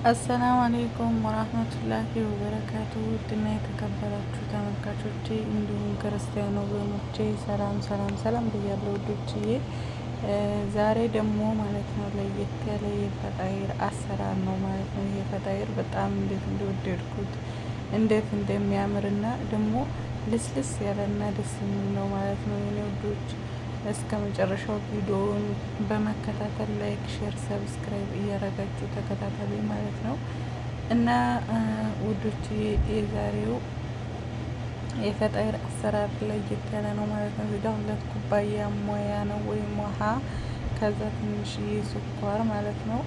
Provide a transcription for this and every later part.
አሰላሙ አሌይኩም ወራህመቱላሂ ወበረካቱ። ውድና የተከበራችሁ ተመልካቾቼ እንዲሁም ክርስቲያን ወገኖቼ ሰላም ሰላም ሰላም ብያለሁ ውዶችዬ። ዛሬ ደግሞ ማለት ነው ለየት ያለ የፈጣይር አሰራር ነው ማለት ነው። ይሄ ፈጣይር በጣም እንዴት እንደወደድኩት እንዴት እንደሚያምርና ደግሞ ልስልስ ያለና ደስ የሚል ነው ማለት ነው የኔ ውዶች። እስከ መጨረሻው ቪዲዮውን በመከታተል ላይክ፣ ሼር፣ ሰብስክራይብ እያረጋችሁ ተከታተሉ ማለት ነው። እና ውዶች የዛሬው የፈጣይር አሰራር ለየት ያለ ነው ማለት ነው። እዚጋ 2 ኩባያ ሞያ ነው ወይም ውሃ፣ ከዛ ትንሽዬ ስኳር ማለት ነው።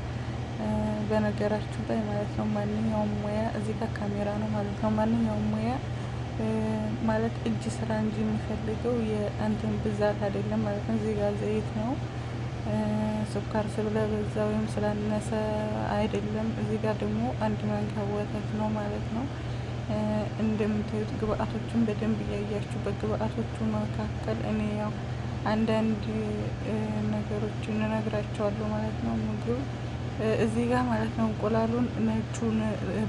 በነገራችሁ ላይ ማለት ነው ማንኛውም ሙያ እዚህ ጋር ካሜራ ነው ማለት ነው። ማንኛውም ሙያ ማለት እጅ ስራ እንጂ የሚፈልገው የእንትን ብዛት አይደለም ማለት ነው። እዚህ ጋር ዘይት ነው፣ ስኳር ስለበዛ ወይም ስላነሰ አይደለም። እዚህ ጋር ደግሞ 1 ማንኪያ ወተት ነው ማለት ነው። እንደምታዩት ግብአቶቹን በደንብ እያያችሁ በግብአቶቹ መካከል እኔ ያው አንዳንድ ነገሮችን እነግራቸዋለሁ ማለት ነው። ምግብ እዚህ ጋር ማለት ነው እንቁላሉን ነጩን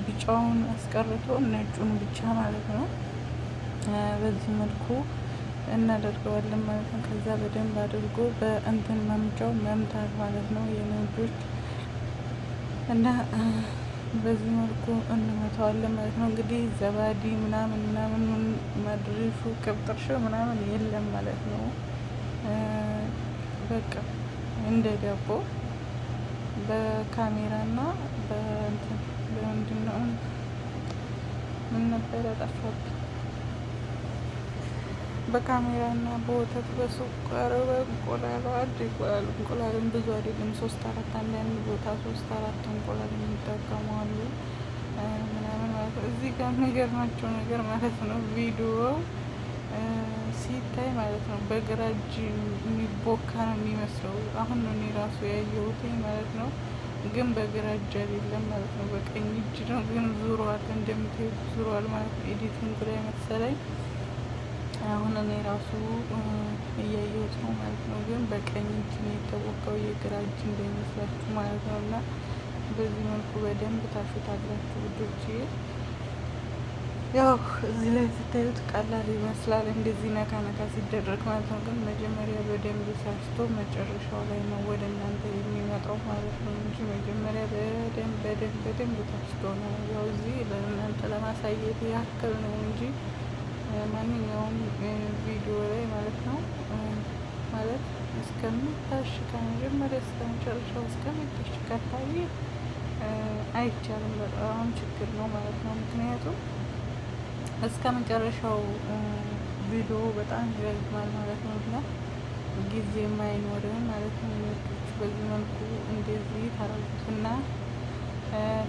ቢጫውን አስቀርቶ ነጩን ብቻ ማለት ነው በዚህ መልኩ እናደርገዋለን ማለት ነው። ከዛ በደንብ አድርጎ በእንትን መምጫው መምታት ማለት ነው የነጆች እና በዚህ መልኩ እንመታዋለን ማለት ነው። እንግዲህ ዘባዲ ምናምን መድሪሹ ቅብጥርሽ ምናምን የለም ማለት ነው። በቃ እንደ ዳቦ በካሜራና በእንትን በምንድነው ምን ነበር ያጠፋብኝ፣ በካሜራና በወተት በስኳር በእንቁላሉ እንቁላልን ብዙ አይደለም 3-4 አንዳንድ ቦታ 3-4 እንቁላል የሚጠቀሙ አሉ ምናምን ማለት ነው። እዚህ ጋር የሚገርማቸው ነገር ማለት ነው ቪዲዮ ሲታይ ማለት ነው በግራ እጅ የሚቦካ ነው የሚመስለው። አሁን ነው እኔ ራሱ ያየሁት ማለት ነው። ግን በግራ እጅ አይደለም ማለት ነው፣ በቀኝ እጅ ነው። ግን ዙሯል፣ እንደምታዩት ዙሯል ማለት ነው። ኤዲቲንግ ላይ መሰለኝ አሁን እኔ ራሱ እያየሁት ነው ማለት ነው። ግን በቀኝ እጅ ነው የተቦካው፣ የግራ እጅ እንዳይመስላችሁ ማለት ነው። እና በዚህ መልኩ በደንብ ታሹታላችሁ ውዶቼ። ያው እዚህ ላይ ስታዩት ቀላል ይመስላል እንደዚህ ነካ ነካ ሲደረግ ማለት ነው። ግን መጀመሪያ በደንብ ሳስቶ መጨረሻው ላይ ነው ወደ እናንተ የሚመጣው ማለት ነው እንጂ መጀመሪያ በደንብ ታስቶ ነው። ያው እዚህ ለእናንተ ለማሳየት ያክል ነው እንጂ ማንኛውም ቪዲዮ ላይ ማለት ነው ማለት እስከሚታሽ ከመጀመሪያ እስከ መጨረሻው እስከሚታሽ ከታየ አይቻልም። በጣም ችግር ነው ማለት ነው። ምክንያቱም እስከ መጨረሻው ቪዲዮ በጣም ይረዝማል ማለት ነው እና ጊዜም አይኖርም ማለት ነው። በዚህ መልኩ እንደዚህ ታረጉትና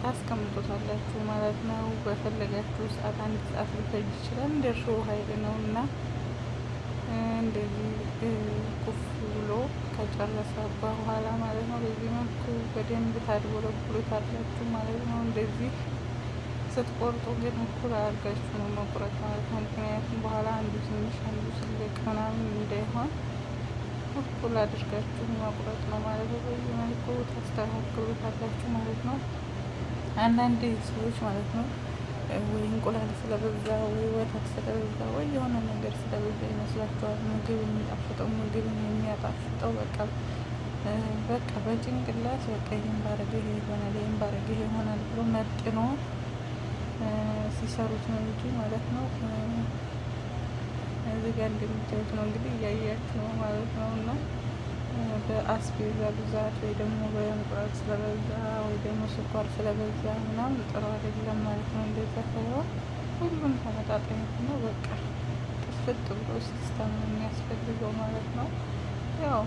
ታስቀምጡታላችሁ ማለት ነው። በፈለጋችሁ ሰዓት 1 ሰዓት ሊፈጅ ይችላል። እንደ እርሾ ኃይል ነው እና እንደዚህ ኩፍ ብሎ ከጨረሰ በኋላ ማለት ነው በዚህ መልኩ በደንብ ታድቦለቡሉታላችሁ ማለት ነው። እንደዚህ ስትቆርጡ ግን እኩል አድርጋችሁ ነው መቁረጥ ማለት ነው። ምክንያቱም በኋላ አንዱ ትንሽ አንዱ ትልቅ ምናምን እንዳይሆን እኩል አድርጋችሁ መቁረጥ ነው ማለት ነው። በዚህ መልኩ ታስተካክሉታላችሁ ማለት ነው። አንዳንድ ሰዎች ማለት ነው ወይ እንቁላል ስለበዛ ወይ ወተት ስለበዛ ወይ የሆነ ነገር ስለበዛ ይመስላችኋል ምግብ የሚጣፍጠው ምግብን የሚያጣፍጠው በቃ በጭንቅላት በቃ ይህን ባረገ ይሄ ይሆናል ይህን ባረገ ይሄ ይሆናል ብሎ መጥኖ ሲሰሩት ነው እንጂ ማለት ነው። እዚህ ጋር እንደምታዩት ነው እንግዲህ እያያችሁ ነው ማለት ነው። እና በአስቤዛ ብዛት ወይ ደግሞ በእንቁላል ስለበዛ ወይ ደግሞ ስኳር ስለበዛ ምናምን ጥሩ አይደለም ማለት ነው። እንደዛ ሳይሆን ሁሉም ተመጣጣኝ ነው። በቃ ጥፍጥ ብሎ ሲስተም የሚያስፈልገው ማለት ነው። ያው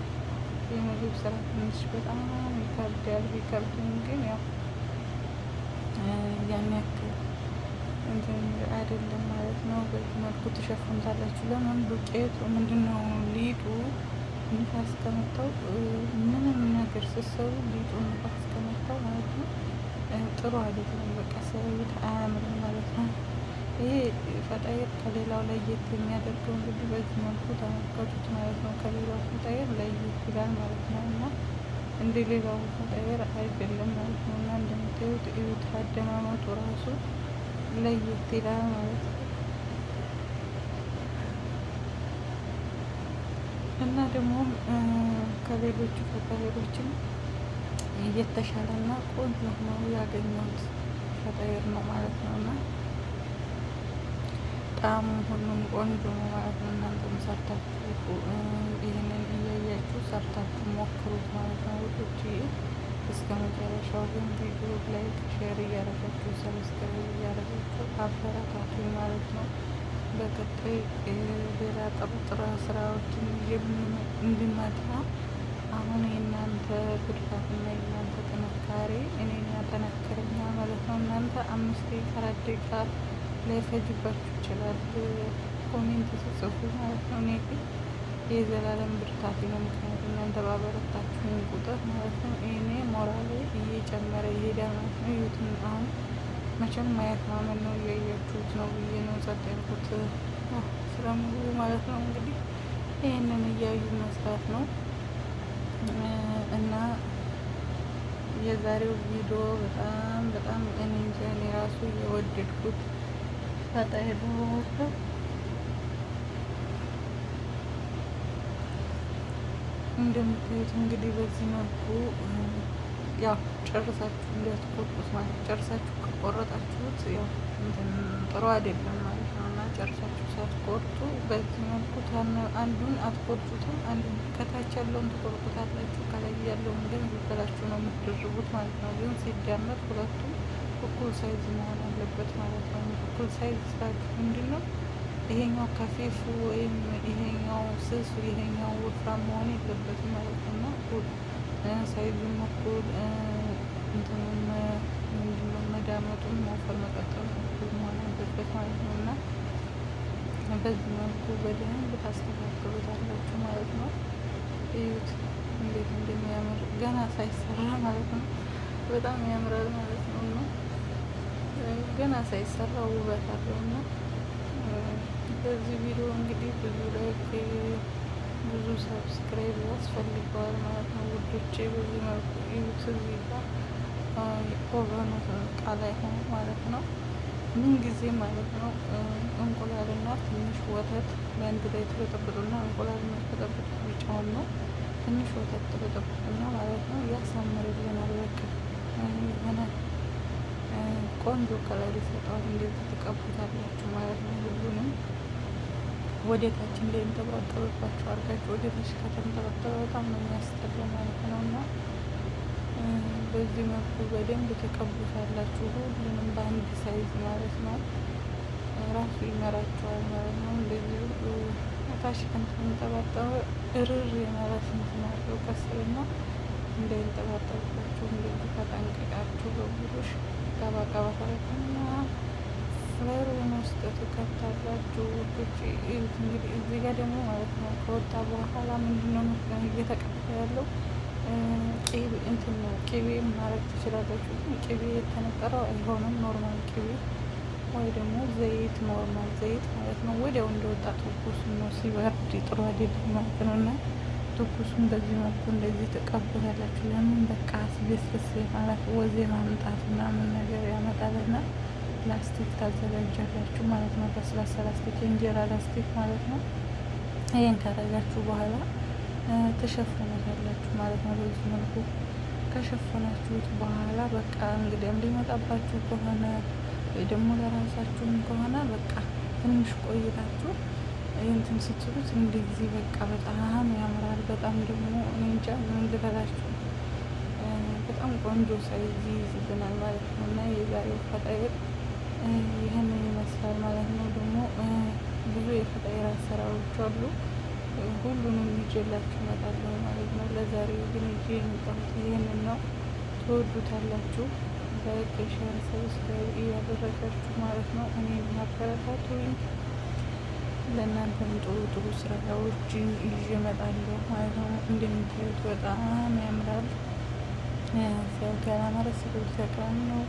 የምግብ ስራ ትንሽ በጣም ይከብዳል። ቢከብድም ግን ያው ያን ያክል እንትን አይደለም ማለት ነው። በዚህ መልኩ ትሸፍኑታላችሁ። ለምን ዱቄቱ ምንድነው ሊጡ ንፋስ ከመታው ምንም ነገር ስትሰሩ ሊጡ ንፋስ ከመታው ማለት ነው ጥሩ አይደለም። በቃ ሰውት አያምርም ማለት ነው። ይሄ ፈጣይር ከሌላው ለየት የሚያደርገው እንግዲህ በዚህ መልኩ ተመልከቱት ማለት ነው። ከሌላው ፈጣይር ለየት ይላል ማለት ነው እና እንደ ሌላው ፈጣይር አይደለም ማለት ነው። እና እንደምታዩት እዩት፣ አደማመጡ ራሱ ለየት ይላል ማለት ነው። እና ደግሞ ከሌሎቹ ፈጣይሮችም እየተሻለና ቆንጆ ነው ያገኘሁት ፈጣይር ነው ማለት ነው። እና ጣዕሙ ሁሉም ቆንጆ ነው ማለት ነው። እናንተም ሰርታችሁ ይህንን እያያችሁ ሰርታችሁ ሞክሩት ማለት ነው ውዶች። እስከ መጨረሻው ግን ቪዲዮ ላይክ፣ ሼር እያደረጋችሁ ሰብስክራይብ እያደረጋችሁ አበረታቱኝ ማለት ነው። በቀጣይ ሌላ ጥሩ ስራዎችን እንዲመጣ አሁን የእናንተ ብርታትና የእናንተ ጥንካሬ እኔን ያጠነክረኛል ማለት ነው። እናንተ 5 ደቂቃ 4 ደቂቃ ላይፈጅባችሁ ይችላል ኮሜንት ስጽፉ ማለት ነው። እኔ ግን የዘላለም ብርታቴ ነው። ምክንያቱም እናንተ ባበረታችሁን ቁጥር ማለት ነው እኔ ሞራሌ እየጨመረ ይሄዳል ማለት ነው። ይሁትን አሁን መቼም ማየት ማመን ነው። እያያችሁት ነው ብዬ ነው ጸጥ ያልኩት ስለሙሉ ማለት ነው። እንግዲህ ይህንን እያዩ መስራት ነው እና የዛሬው ቪዲዮ በጣም እኔ እንጃ እኔ ራሱ የወደድኩት ፈጣይር ነው። እንደምታዩት እንግዲህ በዚህ መልኩ ያው ጨርሳችሁ እንዳትቆርጡት ማለት ጨርሳችሁ ከቆረጣችሁት ያው ጥሩ አይደለም ማለት ነው። እና ጨርሳችሁ ሳትቆርጡ በዚህ መልኩ አንዱን አትቆርጡትም፣ አንዱን ከታች ያለውን ትቆርጡታላችሁ፣ ከላይ ያለውን ግን ብላችሁ ነው የምትደርቡት ማለት ነው። ግን ሲዳመጥ ሁለቱም እኩል ሳይዝ መሆን አለበት ማለት ነው። እኩል ሳይዝ ስላችሁ ምንድን ነው ይሄኛው ከፌፉ ወይም ይሄኛው ስሱ ይሄኛው ወፍራም መሆን የለበትም ማለት ነው። እና እኩል ሳይዙም እኩል እንትኑም ምንድነው መዳመጡም መወፈር መቀጠሉ እኩል መሆን አለበት ማለት ነው። እና በዚህ መልኩ በደንብ ታስተካክሉታላችሁ ማለት ነው። እዩት እንዴት እንደሚያምር ገና ሳይሰራ ማለት ነው። በጣም ያምራል ማለት ነው። እና ገና ሳይሰራ ውበት አለው። እና በዚህ ቪዲዮ እንግዲህ ብዙ ላይክ ብዙ ሰብስክራይብ ያስፈልገዋል ማለት ነው ውዶቼ። በዚህ መልኩ እዩት። እዚህ ጋር ኦቨኑ እቃ ላይ ሆኖ ማለት ነው ምን ጊዜ ማለት ነው እንቁላልና ትንሽ ወተት በአንድ ላይ ትበጠብጡና እንቁላልና ተጠብጡ ብቻውን ነው ትንሽ ወተት ትበጠብጡና ማለት ነው ያሳምርልናል። በቃ የሆነ ቆንጆ ከለር ይሰጠዋል። እንደዚህ ትቀቡታላችሁ ማለት ነው። ሁሉንም ወደ ታች እንዳይንጠባጠብባችሁ አድርጋችሁ ወደ ታች ከተንጠባጠበ በጣም ነው የሚያስጠላው ማለት ነው። እና በዚህ መልኩ በደንብ ተቀቡታላችሁ ሁሉንም በአንድ ሳይዝ ማለት ነው። ራሱ ይመራቸዋል ማለት ነው። እንደዚህ ታች ከተንጠባጠበ እርር የማለት እንትን አለው ከስርና እንዳይንጠባጠብባችሁ እንደዚህ ተጠንቅቃችሁ በቡሩሽ ቀባቀባ ታረጉና ፍሬሩን ውስጥ ትከታላችሁ ውዶች። እንግዲህ እዚህ ጋር ደግሞ ማለት ነው ከወጣ በኋላ ምንድነው እየተቀባ ያለው ቅቤ ማድረግ ትችላላችሁ። ግን ቅቤ የተነጠረው አይሆንም። ኖርማል ቅቤ ወይ ደግሞ ዘይት፣ ኖርማል ዘይት ማለት ነው። ወዲያው እንደወጣ ትኩሱን ነው፣ ሲበርድ ጥሩ አይደለም ማለት ነው። እና ትኩሱን በዚህ መልኩ እንደዚህ ትቀቡታላችሁ። ለምን በቃ አስቤስስ ማለት ወዜ ማምጣት ምናምን ነገር ያመጣልና ላስቲክ ታዘጋጃላችሁ ማለት ነው። ለስላሳ ላስቲክ፣ የእንጀራ ላስቲክ ማለት ነው። ይህን ካረጋችሁ በኋላ ትሸፍኑታላችሁ ማለት ነው። በዚህ መልኩ ከሸፈናችሁት በኋላ በቃ እንግዲህ ሊመጣባችሁ ከሆነ ወይ ደግሞ ለራሳችሁም ከሆነ በቃ ትንሽ ቆይታችሁ እንትን ስትሉት እንደዚህ በቃ በጣም ያምራል። በጣም ደግሞ እንጃ ምን ልበላችሁ በጣም ቆንጆ ሳይዝ ይይዝልናል ማለት ነው። እና የዛሬው ፈጣይር ይህንን ይመስላል ማለት ነው። ደግሞ ብዙ የፈጣይር አሰራሮች አሉ። ሁሉንም ይዤላችሁ እመጣለሁ ማለት ነው። ለዛሬው ግን ይዤ የመጣሁት ይህንን ነው። ትወዱታላችሁ። ላይክ፣ ሼር፣ ሰብስክራይብ እያደረጋችሁ ማለት ነው እኔን ማበረታቱኝ። ለእናንተም ጥሩ ስራዎችን ይዤ እመጣለሁ ማለት ነው። እንደምታዩት በጣም ያምራል። ሲያው ገና ማለት ነው።